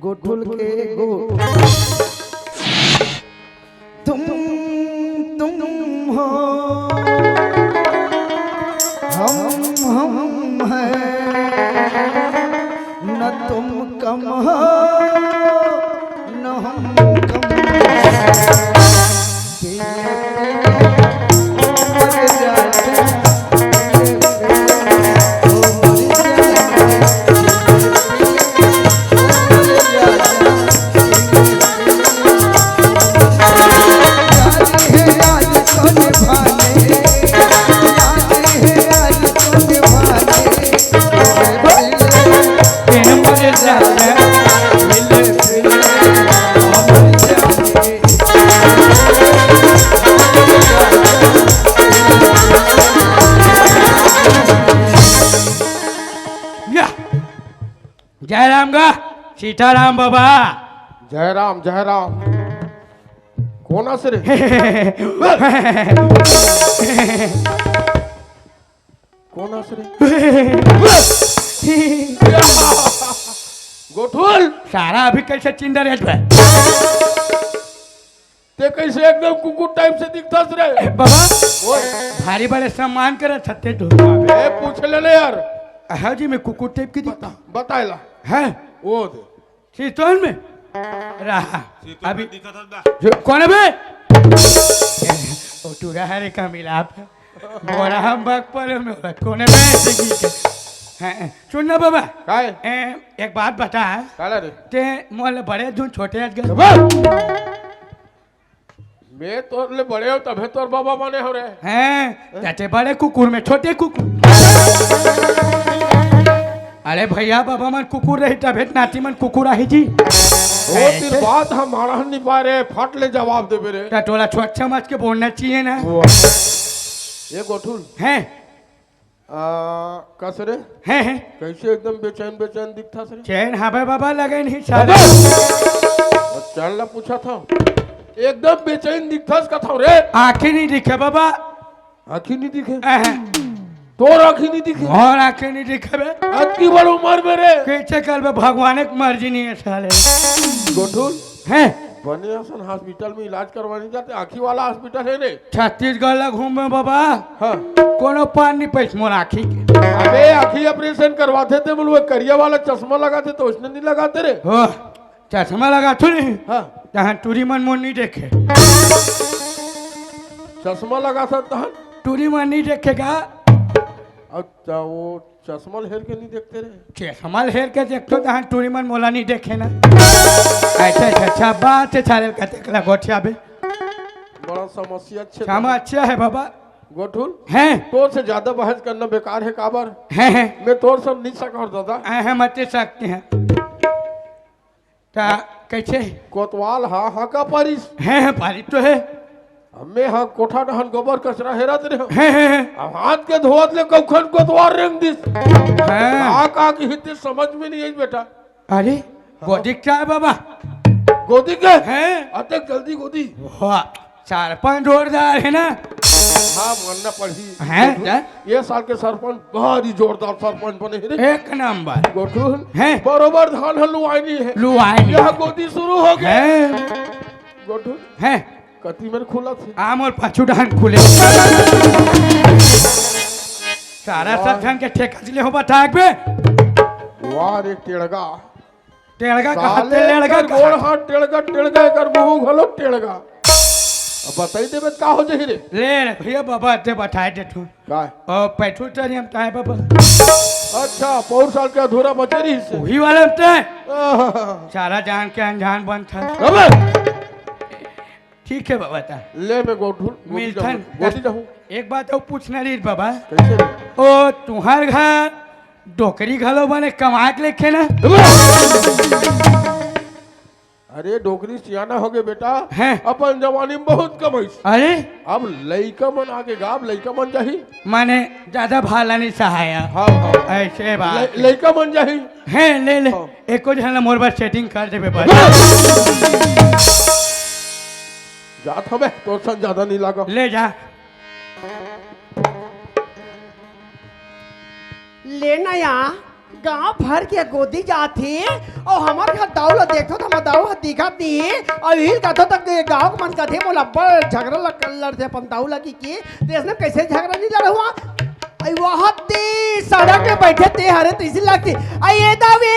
गोठुल के गो तुम हो हम हैं न तुम कम हो न हम कम जयराम गा सीताराम बाबा जयराम जयराम कौन आसे रे कौन आसे रे गोठुल सारा अभी कैसे चिंदा रहता है ते कैसे एकदम कुकुर टाइप से दिखता रे बाबा ओए भारी बड़े सम्मान करे छत्ते तो ए पूछ ले ले यार हाँ जी मैं कुकुर टाइप की दिखता बताइला है वो दे शीतल में रहा अभी कौन है बे ओ तू रहा रे का मिलाप बोरा हम बाग पर में कौन है बे ऐसे की है सुन ना बाबा काय एक बात बता काला रे ते मोल बड़े जो छोटे आज गए मैं तो ले बड़े हो तबे तोर बाबा माने हो रे हैं चाचे बड़े कुकुर में छोटे कुकुर अरे भैया बाबा मन कुकुर रही तबे नाती मन कुकुर आही जी वो तेरी बात हम मारा नहीं पा रहे फट ले जवाब दे बेरे टटोला छोट समझ के बोलना चाहिए ना ये गोठुल हैं कसरे हैं कैसे एकदम बेचैन बेचैन दिखता सर चैन हवे बाबा लगे नहीं सारे चल ला पूछा था एकदम बेचैन दिखता कथा रे आंखें नहीं दिखे बाबा आँखी नहीं दिखे तो आँखी नहीं दिखे और आंखें नहीं दिखे बे अतकी बड़ उम्र में रे कैसे कल बे भगवान की मर्जी नहीं है साले गोठुल हैं बनियासन हॉस्पिटल में इलाज करवाने जाते आँखी वाला हॉस्पिटल है रे छत्तीसगढ़ ला घूमे बाबा हाँ कोनो पान नहीं पैस मोर आँखी के अबे आँखी ऑपरेशन करवाते थे बोलो करिया वाला चश्मा लगाते तो उसने नहीं लगाते रे हो चश्मा लगा तू नहीं हाँ जहाँ टूरी मन मोर नहीं देखे चश्मा लगा सकता टूरी मन नहीं देखेगा अच्छा वो चश्मा हेर के नहीं देखते रे चश्मा हेर के देखते जहाँ टूरी मन मोला नहीं देखे ना अच्छा अच्छा अच्छा बात है सारे का देखला गोठिया बे बड़ा समस्या अच्छे सामा अच्छा है बाबा गोठुल हैं तोर से ज्यादा बहस करना बेकार है काबर हैं मैं तोर सब नहीं सका दादा हम अच्छे सकते हैं कैसे कोतवाल हा का पारिस हैं पारी तो है हमें हाँ कोठा डहन गोबर कचरा हेरा दे हैं अब हाथ के धोवत ले कौखन कोतवाल रेंग दिस हैं का की हित समझ में नहीं आई बेटा अरे गोदी क्या है बाबा गोदी के हैं अते जल्दी गोदी वाह सरपंच जोरदार है ना हाँ मानना पड़ी हैं ये साल के सरपंच बहुत ही जोरदार सरपंच बने रे एक नंबर गोठुल हैं बरोबर धान हलुआनी है लुआई यह गोदी शुरू हो गया हैं गोठुल हैं कति में खुला थे आम और पाछू डान खुले सारा सब ढंग के ठेका ले हो बता बे वाह रे टेड़गा टेड़गा का हाथ साले लेड़गा कर गोड़ हाथ टेड़गा टेड़गा कर मुंह घलो टेड़गा अब बताई देबे का हो जही रे ले भैया बाबा ते बताए दे तू का और पैठू तरी हम ताए बाबा अच्छा पौर साल के अधूरा बचे रही से वही वाला ते आहा। सारा जान के अनजान बन था अबे ठीक है बाबा ता ले मैं गोठुल मिल्थन गोदी जाऊं एक बात और पूछना रही बाबा कैसे रे? ओ तुम्हार घर डोकरी घलो बने कमा के लेखे ना अरे डोकरी सियाना हो गए बेटा हैं अपन जवानी में बहुत कमाई अरे अब लइका मन आके गाब लइका मन जाही माने ज्यादा भाला नहीं सहाया हाँ हाँ ऐसे बात लइका मन जाही है ले ले हाँ। एको जन मोर बार सेटिंग कर देबे बस जात हमें तो सन ज्यादा नहीं लगा ले जा लेना यहाँ गांव भर के गोदी जाती और हमारे घर दौलत देखो तो दाऊ दिखत नहीं और हिल कथो तक गांव के मन कथे मोला बड़ झगड़ा लड़ते अपन दाऊ लगी की देश में कैसे झगड़ा नहीं लड़ हुआ आई वहां ते सड़क पे बैठे ते हरे तो इसी लगती आई ये दावे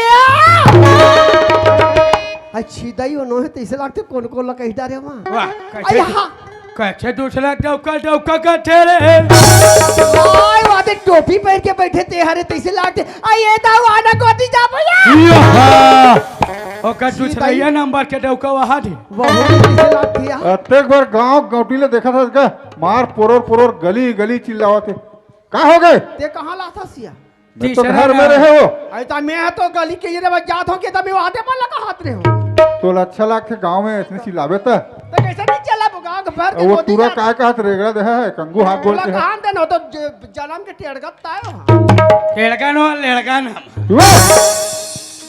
अच्छी दाई नो है तो इसे लगते कौन कही डारे वहां वाह कैसे दूसरा डौका का ठहरे ओए वादे टोपी पहन के बैठे थे हरे तैसे लागते आई ये दाऊ आना कोती जा भैया ओका दूसरा ये नंबर के डौका वहां थी बहुत तैसे लागती है अतेक बार गांव गौटी ले देखा था का मार पोरोर गली गली चिल्लावत है कहाँ हो गए ते कहां लाथा सिया मैं तो घर में रहे हो ऐसा मैं तो गली के ये जात हो के तब वहां ते मन लगा हाथ रे हो तो अच्छा लाग थे गांव में ऐसे चिल्लावे था तो कैसे नहीं चला गांव भर के वो पूरा काय कहत रेगड़ा दे है कंगू हाथ बोलते हैं कान देनो तो जन्म के टेड़गत तायो लड़का नो लड़का नाम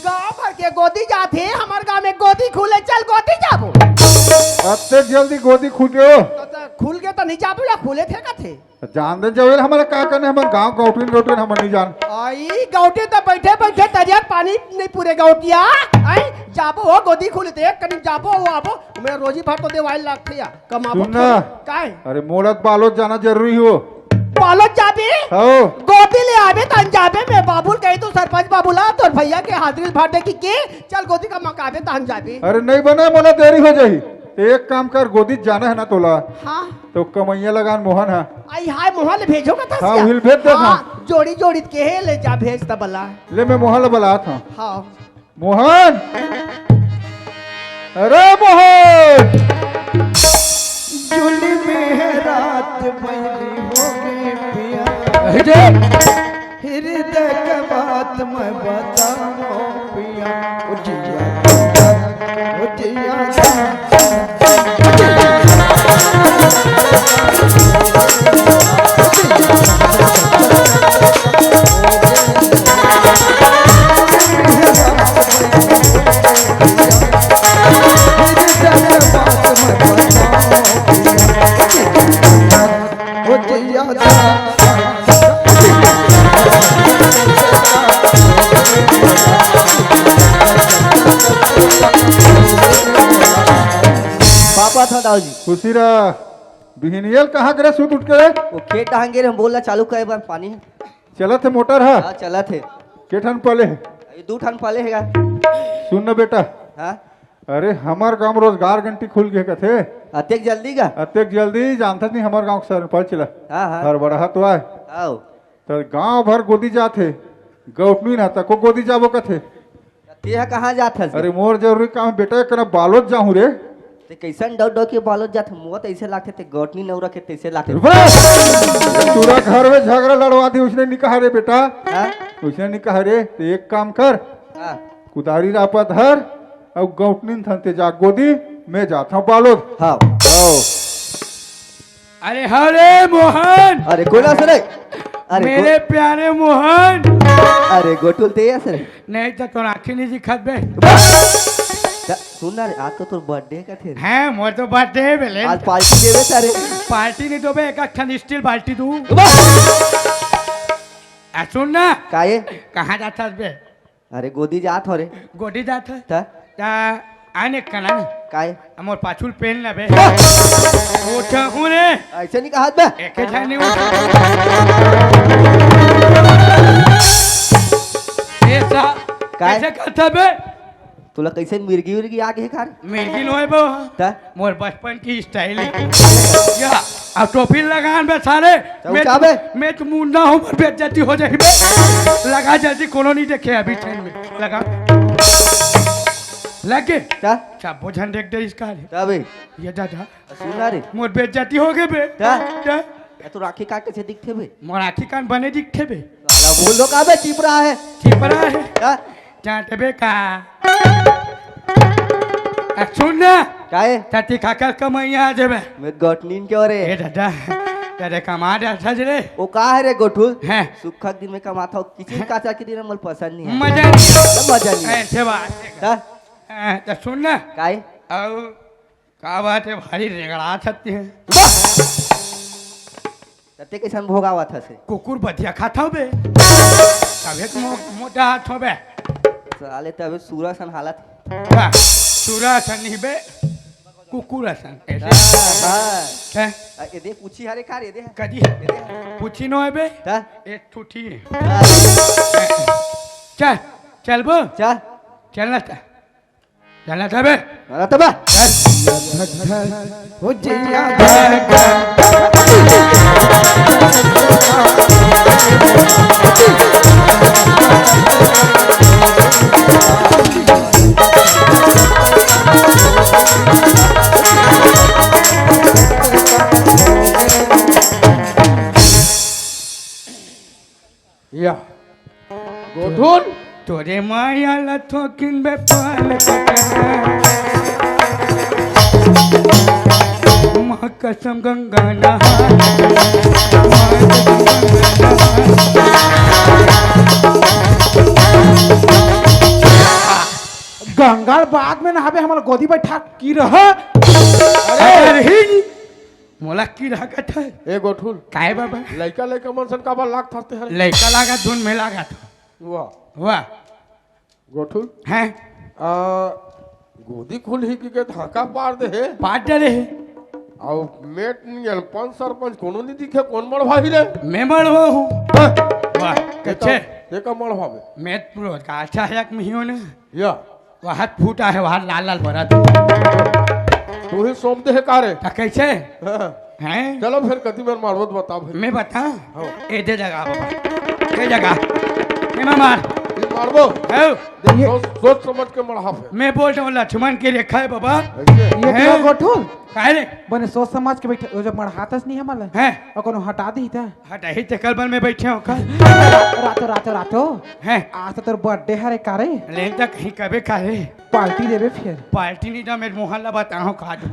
गांव भर के गोदी जाते हमार गांव में गोदी खुले चल गोदी जाबो अतेक जल्दी गोदी खुले हो तो खुल के तो नहीं जाबो या खुले थे का थे जान दे जवेल हमारा का करने हमारे गांव गौटवीन हम नहीं जान आई गौटे तो बैठे बैठे दरिया पानी नहीं पूरे गौटिया आई जाबो हो गोदी खुले थे कहीं जाबो हो आबो मैं रोजी भर तो देवाइल लागथे या कमाबो सुनना काय अरे मोलत बालोत जाना जरूरी हो पालत जाबे हो गोदी ले आबे तन जाबे मैं बाबुल कही तो सरपंच बाबूला तो भैया के हाजिरी भाटे की के चल गोदी का मकाबे तन जाबे अरे नहीं बने मोला देरी हो जाही एक काम कर गोदी जाना है ना तोला हाँ तो कमैया लगान मोहन है आई हाय मोहन ले भेजो का हाँ हिल भेज दे जोड़ी जोड़ी के है ले जा भेज त बला ले मैं मोहन बुला था हाँ मोहन अरे मोहन जुली में रात बजरी हो गई पिया हृदय के बात मैं बताऊं पिया पापा था दाऊ जी खुशी रहा बिहनियल कहाँ करे सूत उठ के वो खेत डांगे हम बोलना चालू करे बार पानी चला थे मोटर है हाँ चला थे के ठन पले ये 2 ठन पाले हैगा सुन न बेटा हाँ अरे हमार गांव में रोजगार घंटी खुल गए कथे अतेक जल्दी का अतेक जल्दी जानता नहीं हमार गांव सर पल चला हाँ हाँ हर बड़ा तो आए आओ तो गांव भर गोदी जाते गौटमी ना तको गोदी जाबो कथे ते कहाँ जात हस अरे मोर जरूरी काम बेटा करा बालोत जाऊं रे ते कैसन डौ के बालोत जात मुआ तो ऐसे लागते ते गौटनी नौरा के तैसे लागते पूरा घर में झगड़ा लड़वा दी उसने नहीं कहा रे बेटा हाँ उसने नहीं कहा रे तो एक काम कर हाँ कुदारी रापा धर और गौटनी थनते जा गोदी मैं जाता हूँ बालोत हाँ अरे हरे मोहन अरे कोना सरे अरे मेरे प्यारे मोहन अरे गोटुल ते या सरे नहीं तो तोर आँखें नहीं दिखत बे सुन ना रे आज तो तोर बर्थडे का थे हैं मोर तो बर्थडे है बेले आज पार्टी देवे सारे पार्टी नहीं तो बे एक ठन स्टील बाल्टी दू सुन ना काये कहाँ जाता बे अरे गोदी जात हो रे गोडी जाता ता ता आने कना ना काये मोर पाछुल पेन ना बे उठा हूँ रे ऐसे नहीं कहा बे एक ठन नहीं उठा ऐसा काय? कैसे करता बे तुला कैसे मिर्गी विर्गी आगे है खार मिर्गी नो है बो ता मोर बचपन की स्टाइल है या अब टोपी लगान बे सारे चाबे मैं तो मुंडा हूँ पर बेइज्जती हो जाएगी बे लगा जल्दी कोनो नहीं देखे अभी ट्रेन में लगा लगे ता अच्छा बोझन देख दे इसका ता बे ये दादा सुन ना रे मोर बेइज्जती हो गए बे ता ता तू राखी काट के से दिखते बे मोर आँखी कान बने दिखते बे साला बोल दो का बे चिप रहा है चिपरा है ता चाटे बे का सुन ना काये तती खाकर कमैया जबे मैं गटनीन के रे ए दादा तेरे कमा दे अच्छा रे वो का है रे गोठुल हैं सुखा दिन में कमाता हूँ किसी का चाह के दिन में पसंद नहीं है मजा नहीं मजा नहीं है ऐसे बात ता तो सुन ना काये अब का बात है भारी रेगड़ा सकती है तते कैसन भोगा हुआ था से कुकुर बधिया खाता हो बे तबे मोटा हाथ हो बे साले तबे सूरज सन हालत वाह चूरा सन नहीं बे कुकुरा सन ऐसे हैं ये दे पूछी हारे खा रे दे कदी पूछी नो है बे ता एक ठूठी चल चल बो चल चलना था चलना था बे अरे तबा हो जइया या गोठून तोरे माया लथोकिन बे पाल माँ कसम गंगा गंगार बाद में नहाबे हमारा गोदी बैठा की रह अरे मोला की रखत है ए गोठून काय बाबा लड़का लड़का मनसन का बार लाख थरते हरे लड़का लागा धुन में लागा था वाह वाह गोठून हैं गोदी खुल ही के धाका पार दे है पाट डरे है और मेट नियल पंच सरपंच कोनो नहीं दिखे कौन मर भाई रे मैं मरवा हूँ वाह कच्छे ये का मर भावे मैं प्रो का अच्छा है एक मिहियो ने या वहाँ फूटा है वहाँ लाल लाल भरा था तू ही सोम दे है कारे कैसे हाँ। हैं चलो फिर कति मेरे मारवत बता भाई मैं बता हाँ। ए दे जगह बाबा ए जगह मैं मार ये मारबो आओ सोच समझ के मरहा फिर मैं बोल रहा हूँ लक्ष्मण के रेखा है बाबा ऐसे ये हैं? क्या गोठून काहे रे बने सोच समाज के बैठे जब मढ़ातस नहीं हमारा हैं और कोनो हटा दी था हटा ही ते कलबल में बैठे हो कल रातो रातो रातो हैं आज तो तोर बर्थडे हरे कारे लेकिन तक कहीं कभी काहे पार्टी देवे फिर पार्टी नहीं था मेरे मोहल्ला बताओ खा दूँ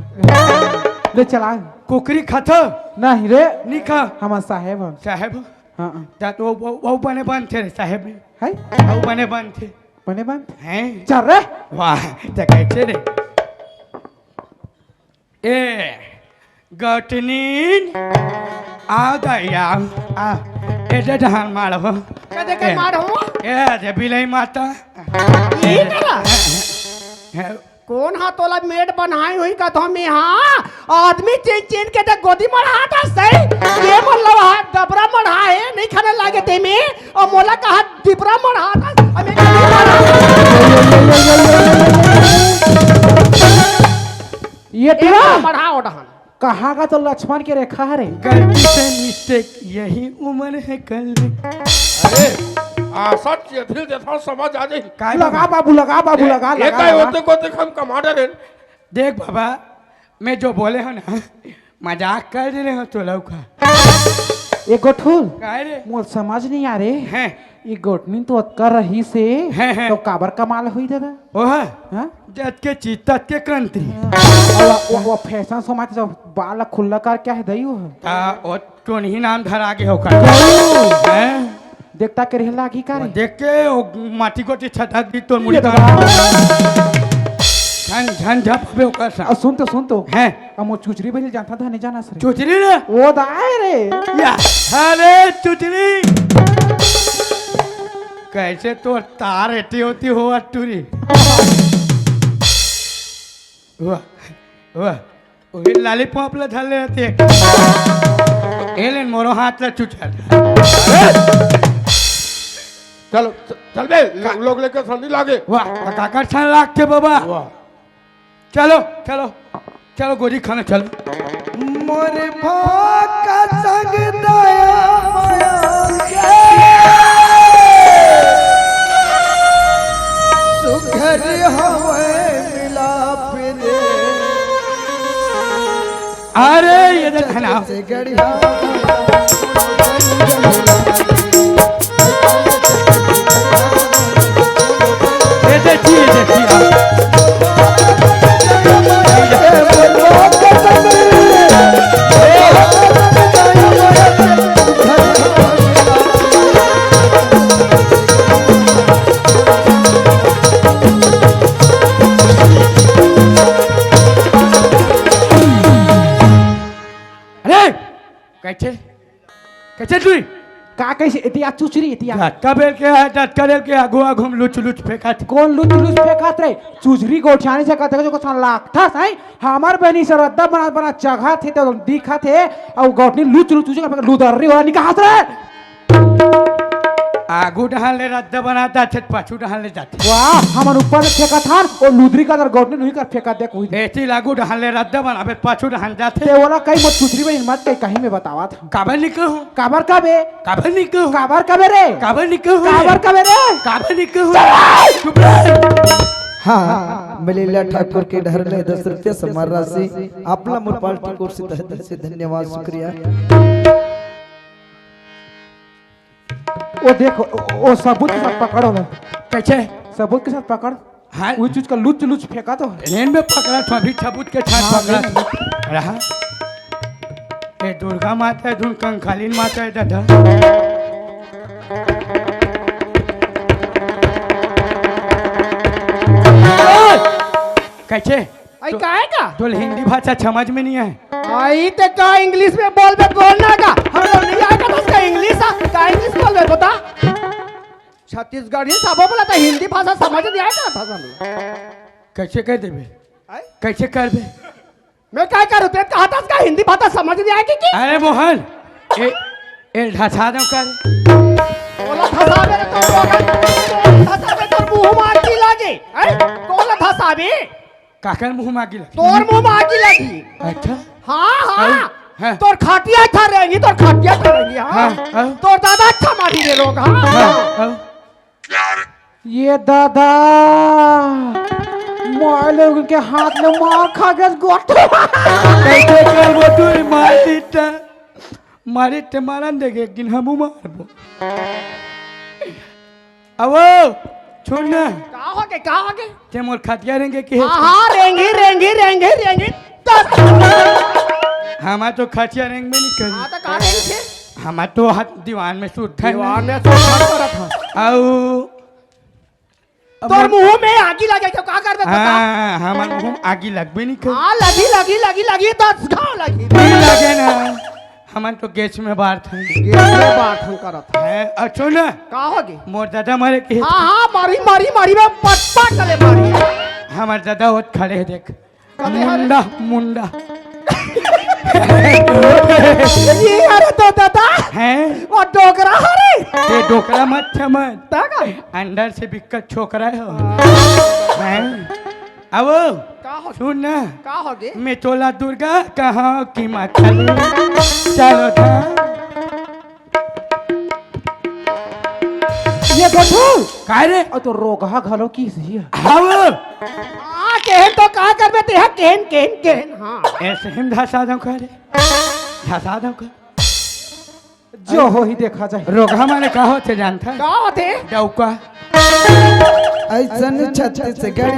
ले चला कुकरी खाता नहीं रे नहीं खा हमार साहेब हम। साहेब हाँ जा तो वो बने बंद थे रे साहेब है वो बने बंद थे बने बंद हैं चल रे वाह तो कैसे रे ए गटनीन आ गया आ ए जहान मारो कदे के मार हो ए जे बिलाई माता ये करा है कौन हा तोला मेड बनाई हुई का तो में हां आदमी चेन चेन के ते गोदी मढ़ा था सही ये मतलब हा दबरा मढ़ा है नहीं खाने लागे ते में और मोला कहा दिबरा मढ़ा था हमें ये तेरा मढ़ा ओढ़ान कहाँ का तो लक्ष्मण के रेखा हरे गलती से मिस्टेक यही उम्र है कल अरे आशा चेथिल जथा समझ आ जाई काय लगा बाबू लगा बाबू लगा एक लगा काय लगा। होते को देख हम कमांडर हैं देख बाबा मैं जो बोले हो ना मजाक कर रहे हो तो लौका ये गोठून काय रे मोल समझ नहीं आ रे हैं ये गोटनी तो कर रही से हैं। तो काबर कमाल हुई दादा ओह हाँ जत के चीतत के क्रांति और वो फैशन समाज जब बाल खुला कर क्या है दई वो ता ओ तो नहीं नाम धर आगे हो कर हैं देखता के रहला की का रे देख के ओ माटी को छटक दी तो मुड़ी ये का दादा झन झन झप बे ओकर सा सुन तो हैं हम चुचरी बजे जानता था नहीं जाना सर चुचरी रे वो दाए रे या अरे चुचरी कैसे तो तार एटी होती हो अटूरी वाह वाह ओही लॉलीपॉप ला धले रहते एलेन मोरो हाथ ला चुचल चलो चल बे लोग लेकर ठंडी लागे वाह काकर छन लागते बाबा वाह चलो चलो चलो गोरी खाने चलो मोर भाका संग दया माया सुघर हवे मिला फिरे अरे ये देखना से गड़िया ये देखिए कैसे कैसे तू का कैसे इतिया चुचरी इतिया झटका बेल के है झटका बेल के आगू आगू हम लुच लुच फेंका थे कौन लुच लुच फेंकात रे चुचरी गोठियानी से कहते जो को लाखता है हमार बहनी से रद्दा बना बना जगह थे तो दिखा थे और गोठनी लुच लुच लुच लुदर्री वाला निकाहत रे आगू ढालने रद्दा बनाता थे पाछू ढालने जाते वाह हमार ऊपर फेंका था और लुदरी का गोठनी नहीं कर फेंका देख हुई ऐसी लागू ढालने रद्दा बनावे पाछू ढाल जाते ते वाला कहीं मत चुचरी में मत कहीं में बतावा था काबर निकल हूँ काबर कबे काबर निकल हूँ काबर कबे रे काबर निकल हूँ काबर कबे रे काबर निकल हूँ चुप रह हाँ मलीला ठाकुर के ढरले 10 रुपये समार राशि आपला मोर पार्टी कोर से तहे दिल से धन्यवाद शुक्रिया। वो देखो वो सबूत के साथ पकड़ो ना कैसे सबूत के साथ पकड़ हाँ वो चीज का लुच लुच फेंका तो रेन में पकड़ा था अभी सबूत के साथ पकड़ा था रहा ये दुर्गा माता है धुन कंकालीन माता है दादा कैसे आई काहे का तो हिंदी भाषा समझ में नहीं है आई ते का इंग्लिश में बोल बे बोलना का हम लोग नहीं आएगा तो उसका इंग्लिश का इंग्लिश बोल बे बता छत्तीसगढ़ी सबो बोला था हिंदी भाषा समझ नहीं आएगा था सब कैसे कर देबे कैसे कर बे मैं क्या करूं ते कहा था उसका हिंदी भाषा समझ नहीं आएगी की अरे मोहन ए ढासा दो कर बोला धसा मेरे तो धसा में तोर मुंह में आग लगे हैं कौन धसा बे काकर मुंह मागी लगी तोर मुंह में आग लगी अच्छा हाँ हाँ। हाँ तोर खाटिया खा रहेंगी तोर खाटिया खा रहेंगी हाँ हाँ। तोर दादा अच्छा मारी रे लोग हाँ ये दादा मोबाइल उनके हाथ में मार खा गया गोट कैसे कर वो तू मारी ते मारन देगे किन हम मारबो अवो छोड़ ना कहा होगे ते मोर खतिया रेंगे के हाँ रेंगी हमा तो खतिया रेंग में नहीं करी हाँ तो कहा रेंगी थे हमा तो हाथ दीवान में सूट था दीवान में तो खड़ा करा था आउ तोर मुंह में आगी लगे तो क्या कर बे बता हाँ हमार मुंह आगी लगबे नहीं करी हाँ लगी 10 घाव लगी नहीं लगे ना हमार तो गैस में बाहर था ये बात हम करत है अच्छो ना का होगी मोर दादा मारे के हाँ मारी में पट्टा चले मारी हमार दादा होत खड़े है देख कदे हरे? मुंडा ये अरे तो दादा हैं और डोगरा हरे ये डोकरा मत मत ताका अंदर से बिकट छोकरा है हैं अब का हो सुन ना का होगी मैं तोला दुर्गा कहाँ की माता चलो था ये गोठू काय रे और तो रोगा घलो की सही है हाव हाँ कहन तो का कर बे ते कहन हाँ ऐसे हम धसा दो करे धसा दो कर जो हो ही देखा जाए रोगा माने का होते जानता का होते डौका ऐसन छत्तीसगढ़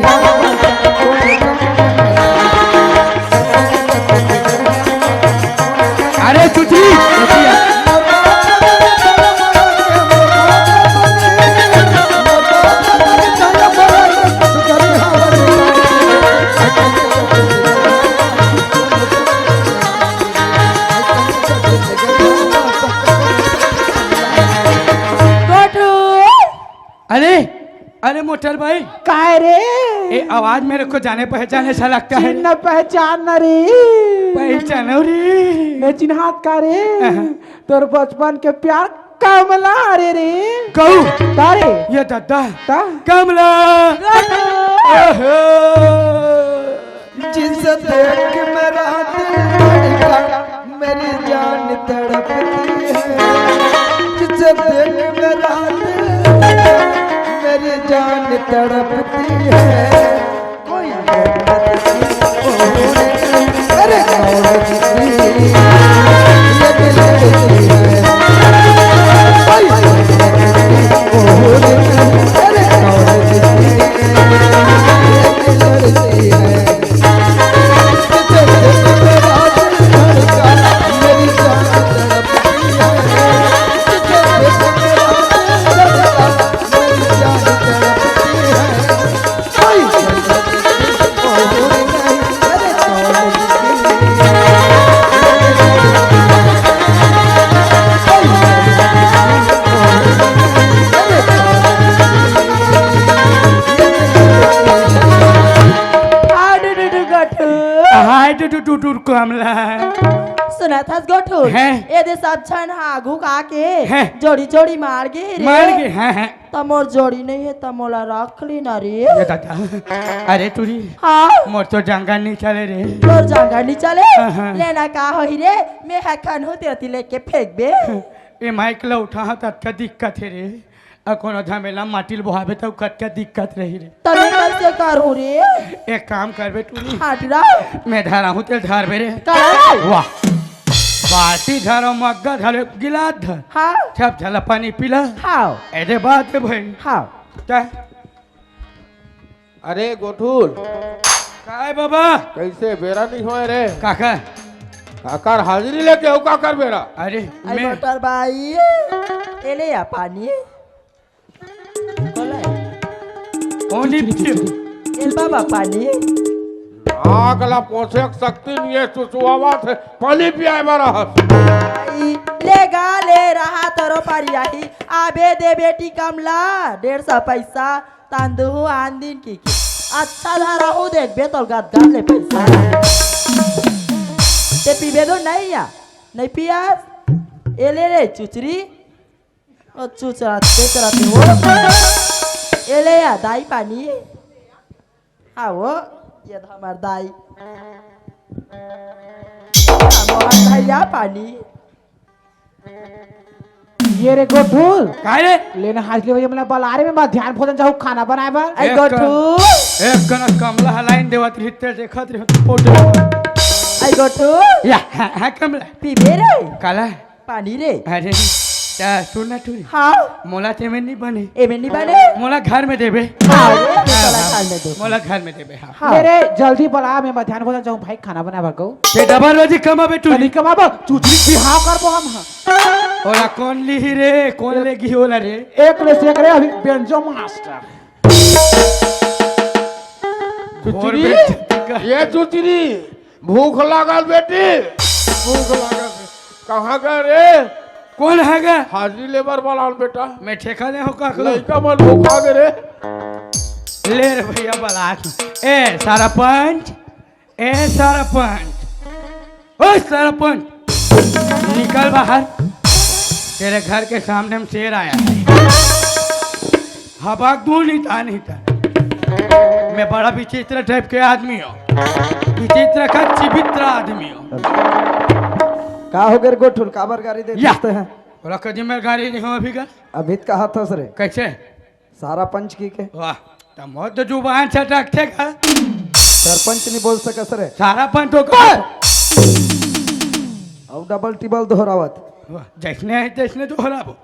अरे चुचरी अरे अरे मोटर भाई काय रे ये आवाज मेरे को जाने पहचाने सा लगता है चिन्ह पहचान न रे पहचानो रे मैं चिन्हात का रे तोर बचपन के प्यार कमला रे रे कहू तारे ये दादा ता कमला ओहो जिसे देख मेरा दिल धड़का मेरी जान तड़पती है जिसे देख मेरा दिल मेरी जान तड़पती है कोई अरे ये दिल लड़ती है कोई अरे लड़ती है टूटूर कमला सुना था गोठू हैं? ये दे सब छन हागू काके हैं? जोड़ी जोड़ी मार गे रे मार गए हैं तमोर जोड़ी नहीं है तमोला रख ली ना रे ये दादा अरे टूरी हाँ मोर तो जंगल नहीं चले रे तोर जांगा नहीं चले हाँ। लेना का होई रे मैं हखन होते होती लेके फेंक बे ये माइक ला उठा तब का दिक्कत है रे कोनो झमेला माटिल बोहाबे तो कट का दिक्कत रही रे तने कैसे करू रे एक काम करबे टूरी हाटरा मैं धरा हूँ तेल धर बे रे कर वाह बाल्टी धरो मग्गा धरो गिलास धर हाँ सब झला पानी पीला हाओ ऐसे बात है भाई हाओ क्या अरे गोठुल काय बाबा कैसे बेरा नहीं होए रे काका काकर हाजिरी लेके हो काकर बेरा अरे आई मैं मोटर भाई एले या पानी बोला ओनली एल बाबा पानी आगला पोछे शक्ति नहीं है चुचुआवा थे पानी पियाए बारा ले गा ले रहा तरो पारियाही आबे दे बेटी कमला 150 पैसा तांदू आन दिन की अच्छा धारा हो देख बे तो गात गात ले पैसा ते पीबे दो नहीं या नहीं पियास एले रे चुचरी ओ चुचराते चराते हो एले या दाई पानी हाँ वो ये तो हमार दाई हमार दाई या पानी ये रे गोठू काय रे लेना हाजली वजह मला बलारे में मध्याह्न भोजन जाऊ खाना बनाए बार आई एक गोठू एक कनक कमला हलाइन देवत रिश्ते देखत रहे फोटो आई गोठू या हाँ कमला पीबे रे काला पानी रे अरे क्या सुनना टूरी हाँ मोला ते में नहीं बने एमे नहीं बने मोला घर में देबे हाँ रे चला खाने दो मोला घर में देबे हाँ हाँ मेरे जल्दी बला मैं मध्याह्न भोजन जाऊं भाई खाना बनाए बार को ते डबल रोजी कमाबे टूरी तनी कमाब चुचरी बिहाव करबो हम ओला कौन ली रे कौन लेगी होला रे एक ले से करे अभी बेंजो मास्टर और चुचरी बेटी ये चुचरी भूख लागल बेटी भूख लागल कहाँ गए रे कौन हैगा हाजिरी लेबर वाला बेटा मैं ठेका ले हो का लड़का मन भूखा गए रे ले रे भैया बलात ए सरपंच ओ सरपंच निकल बाहर तेरे घर के सामने में शेर आया हवा दूर नहीं था मैं बड़ा विचित्र टाइप के आदमी हूँ विचित्र का चिवित्र आदमी हूँ का हो गए गोठुल काबर गाड़ी दे या। देते हैं बोला कभी मैं गाड़ी नहीं हूँ अभी का अभी कहा था सरे कैसे सारा पंच की के वाह तो मौत जुबान से रखते का सरपंच नहीं बोल सका सरे सारा पंच होगा और डबल टिबल दोहरावत जैसने है तैसने तो हो रहा वो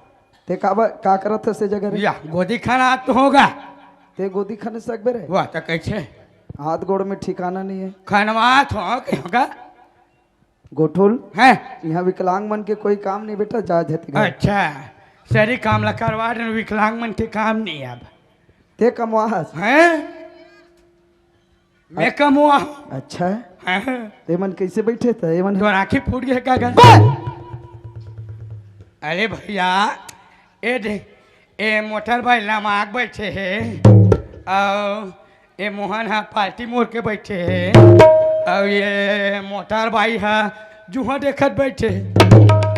ते का करत है से जगह रे या गोदी खाना तो होगा ते गोदी खाने सकबे रे वाह तो कैसे हाथ गोड़ में ठिकाना नहीं है खानवा तो होगा गोठुल है यहाँ विकलांग मन के कोई काम नहीं बेटा जा जाती घर। अच्छा सरी काम ला करवा रहे विकलांग मन के काम नहीं अब ते कमवाहस हैं मैं कमुआ हूँ अच्छा है हैं? ते मन कैसे बैठे थे ये मन तो आँखें फूट गए का अरे भैया ए दे ए मोटर भाई लमाक बैठे है और ये मोहन हा पार्टी मोड़ के बैठे है और ये मोटर भाई हा जुहा देखत बैठे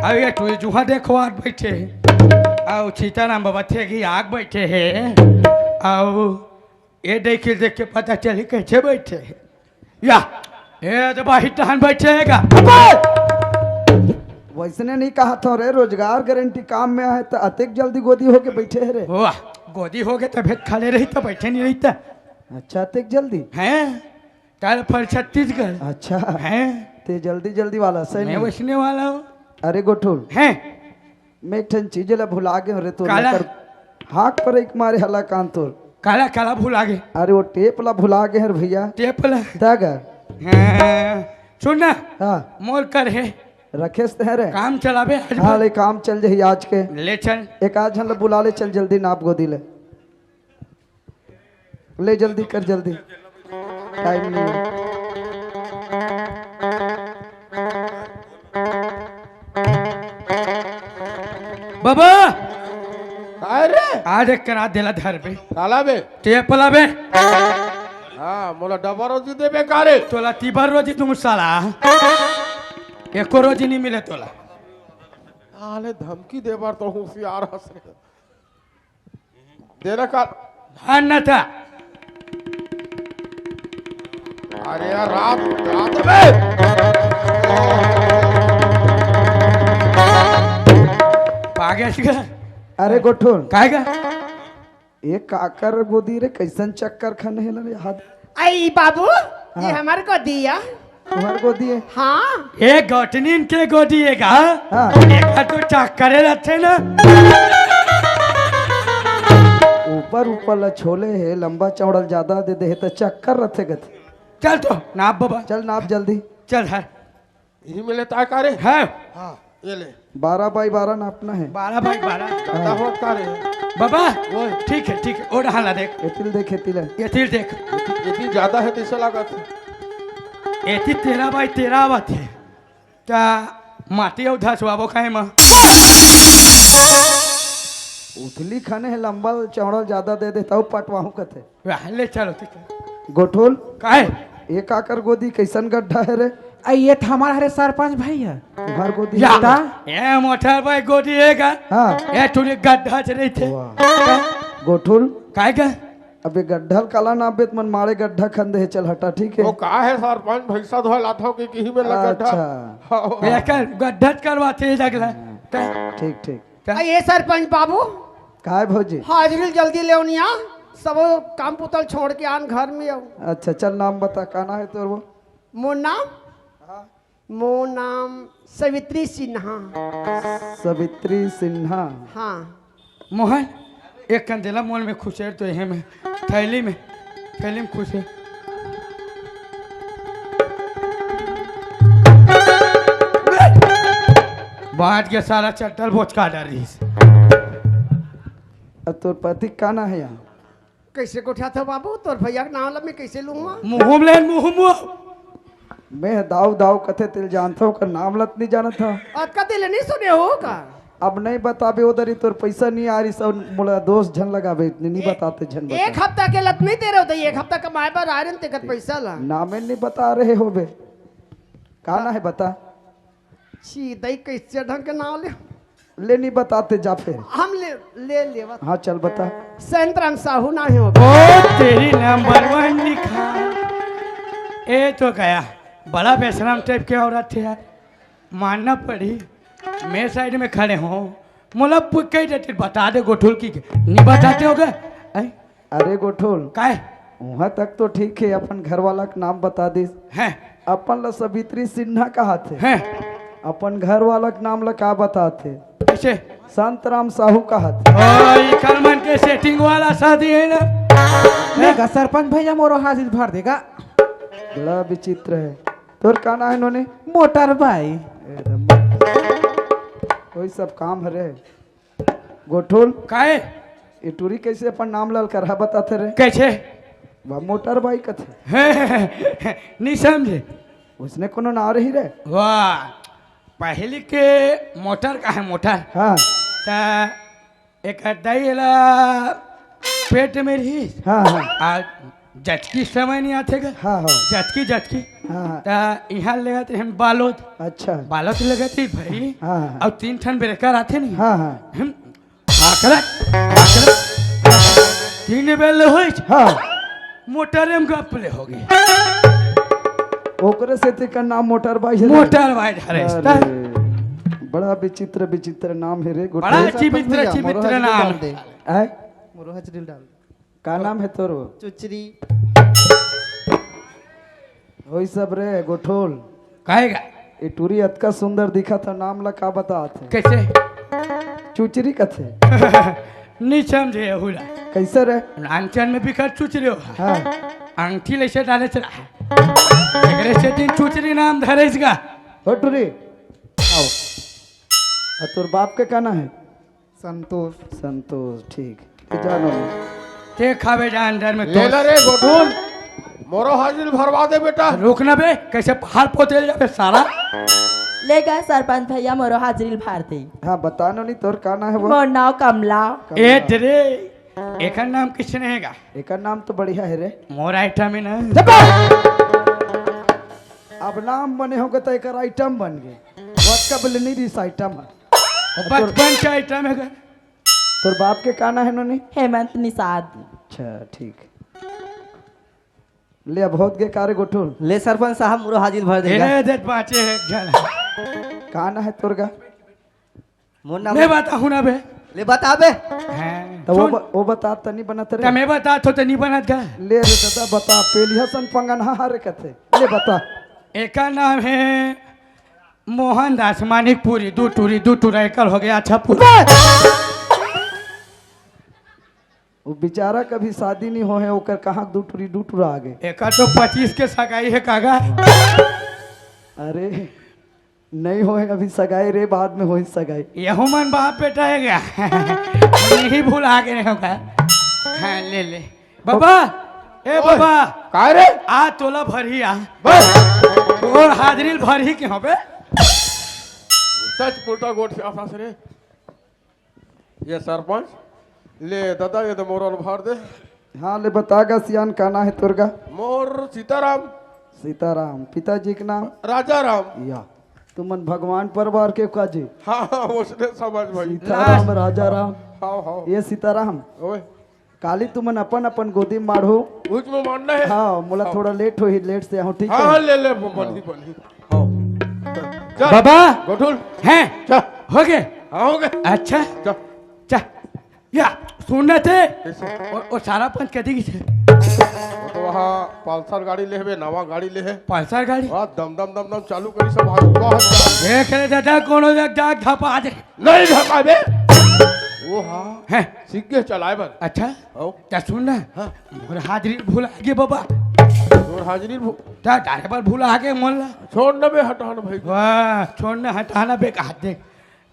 और ये टू जुहा देखवा बैठे और सीताराम बाबा थे कि आग बैठे है और ये देख के पता चली कैसे बैठे है या ये तो बाही टहन बैठेगा वैसने नहीं कहा था रे रोजगार गारंटी काम में है तो अतिक जल्दी गोदी होके बैठे है रे वाह गोदी हो गए तबियत खाले रही तो बैठे नहीं रही था अच्छा अतिक जल्दी हैं कल पर छत्तीसगढ़ अच्छा हैं ते जल्दी जल्दी वाला सही मैं नहीं वैसने वाला हूँ अरे गोठुल हैं मैं एक ठन चीज ला भुला गए रे तो काला? हाक पर एक मारे हला कान तोर काला काला भूल आ गए अरे वो टेप ला भुला गए रे भैया टेप ला दागा हाँ, सुन ना हाँ मोर कर है रखे है रे काम चलावे आज हाँ भर। ले काम चल जाही आज के ले चल एक आज हम बुला ले चल जल्दी नाप गोदी ले जल्दी कर जल्दी टाइम नहीं है बाबा अरे आज एक करा दिला धर पे काला बे टेप ला बे हाँ मोला डबा रोजी दे बेकारे तोला तीबर रोजी तुम साला एको रोजी नहीं मिले तोला आले धमकी दे बार तो होशियार हंस रहे देना का हाँ न था अरे यार रात रात में पागेश का अरे गोठोल काय का ये काकर गोदी रे कैसन चक्कर खाने है रे हाथ आई बाबू ये हमारे को दिया तुम्हार गोदी है हाँ ये गोटनीन के गोदी है का हाँ देखा तो चक्करे रहते ना ऊपर ऊपर ला छोले है लंबा चौड़ा ज्यादा दे दे है तो चक्कर रथे गथे चल तो नाप बाबा चल नाप जल्दी चल हर यही मिले ताय कारे है हाँ ये ले 12x12 नापना है 12x12 ज्यादा होत कारे बाबा ठीक है और हाला देख एतिल देख एतिल ये तीर देख इतनी ज्यादा है तो लगा था एती 13x13 बात है क्या माटी और धसवाबो खाए माँ उथली खाने है लंबा चौड़ा ज्यादा दे देता हूँ पटवाहू कथे ले चलो ठीक है गोठोल काहे ये काकर गोदी कैसन गड्ढा है रे ये तो हमारा हरे सरपंच भैया तुम्हार गोदी या है? ये मोटर भाई गोदी है का हाँ ये थोड़ी गड्ढा चले थे गोठोल काहे का अबे गड्ढा काला ना बेत मन मारे गड्ढा खंदे है चल हटा ठीक है वो का है सरपंच भैंसा धोए लाथा कि कहीं में लगा था अच्छा ये कर गड्ढा करवाते हैं जगला ठीक ठीक आई ये सरपंच बाबू काय भौजी हाजिरी जल्दी ले उनिया सब काम पुतल छोड़ के आन घर में आओ अच्छा चल नाम बता काना है तोर वो मोर नाम सवित्री सिन्हा सवित्री सिन्हा हाँ मोहन एक कंदेला मोल में खुश है तो यही में थैली में खुश है बांट के सारा चट्टल बोचका डाली अब तोर पति काना है यहाँ कैसे कोठा था बाबू तोर भैया के नाम ला मैं कैसे लूंगा मुँह ले मुँह मैं दाव दाव कथे तिल जानता हूँ का नाम लत नहीं जाना था और कते ले नहीं सुने हो का अब नहीं बताबे उधर ही तोर पैसा नहीं आ रही सब मोला दोस्त झन लगाबे इतने नहीं बताते झन एक बता हफ्ता के लत नहीं दे रहे होते एक हफ्ता कमाए पर आ रहे तेकर पैसा ला नामे नहीं बता रहे हो बे काना है बता छी दई कैसे ढंग के नाम ले ले नहीं बताते जा फिर हम ले लेवा हाँ चल बता संतराम साहू ना हो ओ तेरी नंबर 1 लिखा ए तो गया बड़ा बेशरम टाइप के औरत थे यार मानना पड़ी मैं साइड में खड़े हो मोला कई देते बता दे गोठुल की नहीं बताते हो गए अरे गोठोल काय वहाँ तक तो ठीक है अपन घर वाला का नाम बता दी हैं अपन ला सवित्री सिन्हा कहा थे हैं अपन घर वाला का नाम ला का बताते कैसे संतराम साहू कहा थे ओ कलमन के सेटिंग वाला शादी है ना लेगा सरपंच भैया मोरो हाजिर भर देगा बड़ा विचित्र है तोर काना है इन्होंने मोटर भाई कोई सब काम है रे गोठोल काय ये टूरी कैसे अपन नाम लाल कर बताते रे कैसे वह मोटर बाइक थे नहीं समझे उसने कोनो ना रही रे वाह पहले के मोटर का है मोटर हाँ ता एक दैला पेट में रही हाँ हाँ आज जचकी समय नहीं आते गा हाँ हाँ जचकी हाँ हाँ ता यहाँ लगा थे हम बालोद अच्छा लगा थी भाई हाँ हाँ और 3 ठन ब्रेकर आते नहीं हाँ हाँ हम आकड़ा 3 बेल हो हाँ मोटर में गपले हो गई ओकरे से तेकर नाम मोटर बाइक है रे। मोटर वाइड हरे अरे, बड़ा विचित्र विचित्र नाम है रे बड़ा अच्छी मित्र नाम है मोरो हजरिल डाल का नाम है तोर वो? चुचरी वही सब रे गोठोल कहेगा ये टूरी अतका सुंदर दिखा था नाम ला का बताते कैसे चुचरी कथे नहीं समझे हुला कैसे रे आंचन में भी कर चुच रहे हो हाँ अंगठी लेसे डाले चला एकरे से दिन चुचरी नाम धरे इसका हो टूरी आओ तोर बाप के कहना है संतोष संतोष ठीक ये जानो ते खावे जा अंदर में ले ला रे गोठूल मोरो हाजिर भरवा दे बेटा रुकना बे कैसे पहाड़ पोते जाबे सारा लेगा सरपंच भैया मोरो हाजिरी भर दे हाँ बतानो नहीं तोर कहना है वो मोर नाम कमला ए दरे एकर नाम किस रहेगा? एक नाम तो बढ़िया है रे। मोर आइटम है ना। अब नाम बने होंगे तो एक आइटम बन गए। वक्त का नहीं रिस आइटम है। बचपन के आइटम है। तोर बाप के काना है नोनी? हेमंत निषाद। अच्छा ठीक। ले अब होत गए कारे गोठुल। ले सरपंच साहब मुरो हाजिर भर देगा। इन्हें दे पाँचे एक जन। काना है तोर का? मोर नाम मैं बताऊँ ना बे। ले बता बे। हैं। तो सुन, वो बता तनी बनत रे। तो मैं बता तो नहीं बनत का। ले रे दादा बता पेलिया सन पंगन हारे कथे। ले बता। एका नाम है मोहन दास मानिकपुरी। दू टूरा एकल हो गया। अच्छा पूरा वो बेचारा कभी शादी नहीं हो है ओकर कहाँ दू टूरा आ गए। एका तो 25 के सगाई है कागा। अरे नहीं हो है अभी सगाई रे, बाद में हो सगाई। यहू मन बाप बेटा है क्या? नहीं भूल आ गए होगा। हाँ ले ले बाबा। ए बाबा का रे? आ तोला भरी आ बस और हाजरी भरी के होबे। टच पुलटा गोट से आसा से रे। ये सरपंच ले दादा ये तो मोर भर दे। हाँ ले बतागा सियान काना है तोर का? मोर सीताराम। सीताराम। पिताजी के नाम? राजा राम। या तुमन भगवान परिवार के काजी? हाँ हाँ उसने समझ भाई। सीताराम राजा राम। हाँ हाँ ये सीताराम ओए काली तुमन अपन अपन गोदी में माढ़ो। कुछ में मानना है। हाँ मोला थोड़ा लेट हो ही, लेट से आऊँ ठीक हाँ है? ले ले बंदी बंदी। हाँ चल बाबा गोठुल हैं चल। हो गए। हाँ हो गए। अच्छा चल चा या सुनना थे। कैसे? और सारा पंच कहती की वो तो वहाँ पल्सर गाड़ी ले है, नवा गाड़ी ले है। पल्सर गाड़ी वहाँ दम दम दम दम चालू करी सब बहुत देख रहे दादा कोनो जाग धपा दे। नहीं धक्का बे। वो हाँ हैं सीख के चलाए बन। अच्छा ओ क्या सुनना? हाँ मोर हाजरी भूल आगे बाबा। तोर हाजिरी ता डारे पर भूल आगे मोल्ला। छोड़ न बे हटान भाई। वाह छोड़ना हटाना बेकार देख।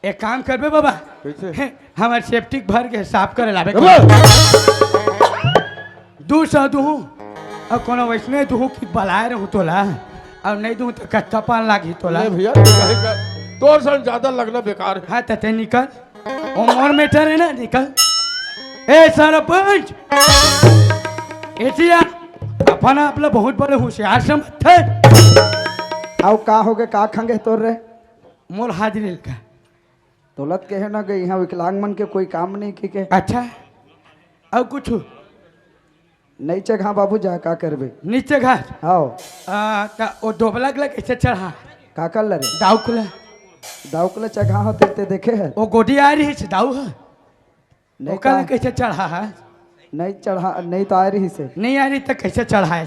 एक काम कर बे बाबा। कैसे? हैं, हमारे सेप्टिक भर के साफ करे लाबे। अब 200 दूँ और कोनो वैसने दूँ कि बलाए रहूँ तोला और नहीं दूँ तो कच्चा पान लागी तोला। ले भैया तू कहे का तोर सन ज्यादा लगना बेकार है। हाँ तते निकल। ओ मोर मेटर है ना निकल। ए सरपंच एटिया अपना आपला बहुत बड़े होशियार समझ थे। आओ का हो गए का खंगे तोर रे? मोर हाजरी का। दौलत के है ना गई यहाँ विकलांग मन के कोई काम नहीं की के। अच्छा और कुछ नहीं चघा बाबू जा का करबे? नीचे घास आओ वो दोबला गला कैसे चढ़ा का कर ले रे? दाउकुला दाउकले चघा हो ते देखे है? वो गोडी आ रही है दाऊ है। नहीं ओकला का, कैसे चढ़ा है? नहीं चढ़ा नहीं तो आ रही से नहीं आ रही तो कैसे चढ़ा है?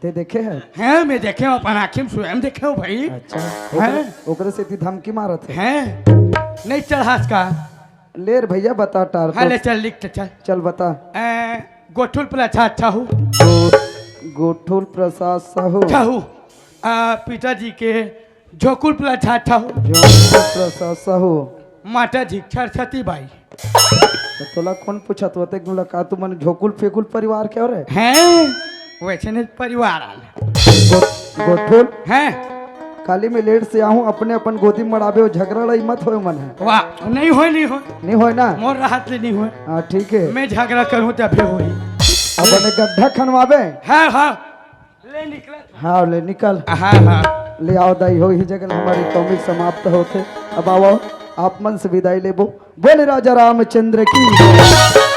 ते देखे है? हैं मैं देखे हूँ अपन आँखी में स्वयं देखे हूँ भाई। अच्छा हैं? ओकरे से इतनी धमकी मारत है? हैं नहीं चढ़ा का। ले रे भैया बता टार हाँ तो। ले चल लिख चल। चल बता। गोठुल पर अच्छा हूँ। गोठुल प्रसाद साहू। अच्छा हूँ पिताजी के झोकुल पर अच्छा हूँ। जोधपुर प्रसाद साहू। माता जी सरस्वती बाई तो तोला कौन पूछा तो ते का तू मन झोकुल फेकुल परिवार के और है? हैं वैसे नहीं परिवार आना गोठुल हैं। खाली में लेट से आऊँ अपने अपन गोदी में मड़ाबे हो झगड़ा लई मत हो मन है। वाह नहीं हो नहीं हो ना? मोर राहत ले नहीं हो। हाँ ठीक है। मैं झगड़ा करूँ तभी होई। अपने गड्ढा खनवाबे। हाँ हाँ ले निकला। हाँ ले निकल। हाँ हाँ ले आओ दाई हो ही जगह हमारी कॉमिक समाप्त होते। अब आओ आप मन से विदाई लेबो। बोले राजा रामचंद्र की।